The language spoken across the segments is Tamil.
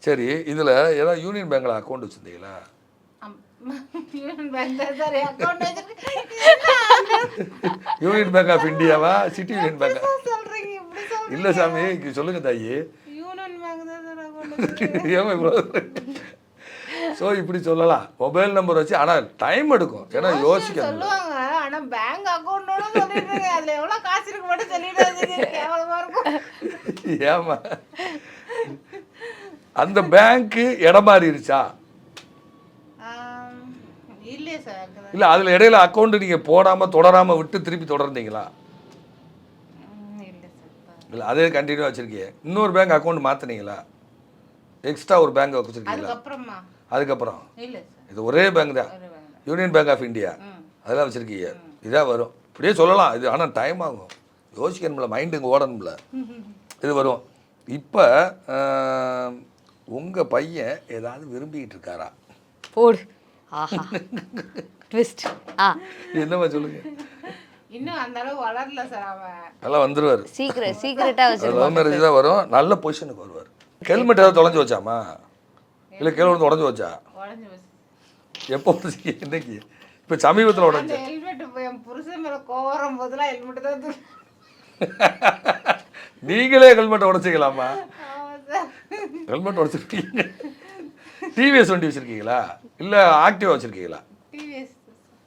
சரி, இதில் ஏதாவது யூனியன் பேங்க்கில் அக்கௌண்ட் வச்சுருந்தீங்களா? யூனியன் பேங்க் ஆஃப் இந்தியாவா, சிட்டி யூனியன் பேங்கா? இல்லை சாமி, சொல்லுங்க தாயி. ஏமா இவ்வளோ? ஸோ இப்படி சொல்லலாம், மொபைல் நம்பர் வச்சு. ஆனால் டைம் எடுக்கும், ஏன்னா யோசிக்கணும். சொல்லுவாங்க, ஆனா பேங்க் அக்கௌண்டோட சொல்லிடுங்க. அதுல எவ்வளவு காசு இருக்கு மட்டும் சொல்லிடாதீங்க, கேவலமா இருக்கும். ஏமா அந்த பேங்க்கு இடம் மாறிடுச்சா? இல்லையே சார். இல்லை, அதில் இடையில அக்கௌண்ட் நீங்கள் போடாமல் தொடராமல் விட்டு திருப்பி தொடர்ந்தீங்களா? இல்லை சார். இல்லை, அதே கண்டினியூ வச்சுருக்கீங்க. இன்னொரு பேங்க் அக்கௌண்ட் மாற்றினீங்களா? எக்ஸ்ட்ரா ஒரு பேங்க் வச்சுருக்கீங்களா? அதுக்கப்புறம் இல்லை சார், இது ஒரே பேங்க் தான், யூனியன் பேங்க் ஆஃப் இந்தியா. அதெல்லாம் வச்சுருக்கீங்க. இதாக வரும், இப்படியே சொல்லலாம் இது. ஆனால் டைம் ஆகும், யோசிக்கணும்ல, மைண்டுங்க ஓடணும்ல. இது வரும். இப்போ உங்கள் பையன் ஏதாவது விரும்பிக்கிட்டு இருக்காரா? போடு. ஆஹா, ட்விஸ்ட். என்னம்மா சொல்லுங்க. இன்னும் அந்த அளவு வளரல சார் அவன். நல்லா வந்துருவார். சீக்கிரட்டா வச்சிருக்கோம். லவ் மேரேஜ் தான் வரும், நல்ல பொசிஷனுக்கு வருவார். ஹெல்மெட் ஏதாவது தொலைஞ்சு வச்சாமா? இல்லை, கீழே உடஞ்சு வச்சா? எப்போ உடஞ்சி? இன்னைக்கு இப்போ சமீபத்தில் உடஞ்சி. ஹெல்மெட் என் புருஷன் மேலே கோவரும் போதெல்லாம் ஹெல்மெட் தான். நீங்களே ஹெல்மெட் உடச்சிக்கலாமா? ஹெல்மெட் உடச்சிருக்கீங்க. டிவிஎஸ் வண்டி வச்சுருக்கீங்களா, இல்லை ஆக்டிவா வச்சுருக்கீங்களா?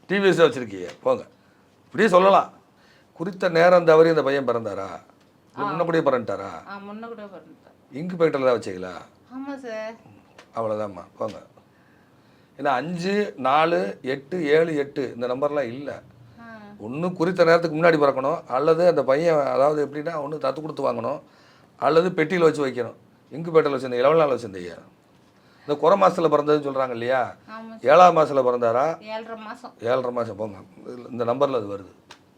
டிவிஎஸ் தான் வச்சுருக்கீங்க. போங்க, இப்படியே சொல்லலாம். குறித்த நேரம் தவறி இந்த பையன் பிறந்தாரா, இல்லை முன்னக்கூடியே பிறந்துட்டாரா? இன்குபேட்டரில் தான் வச்சிங்களா? ஆமாம் சார். அவ்வளோதாம்மா, போங்க. ஏன்னா 5, 4, 8, 7, 8 இந்த நம்பர்லாம் இல்லை. ஒன்று குறித்த நேரத்துக்கு முன்னாடி பிறக்கணும், அல்லது அந்த பையன் அதாவது எப்படின்னா ஒன்று தத்து கொடுத்து வாங்கணும், அல்லது பெட்டியில் வச்சு வைக்கணும். இன்குபேட்டரில் வச்சுருந்தீங்க, 11 நாள் வச்சுருந்தீங்க. இந்த குறை மாதத்தில் பிறந்ததுன்னு சொல்கிறாங்க இல்லையா, 7ஆம் மாதத்தில் பிறந்தாரா? 7.5 மாதம். 7.5 மாதம். போங்க, இந்த நம்பரில் அது வருது.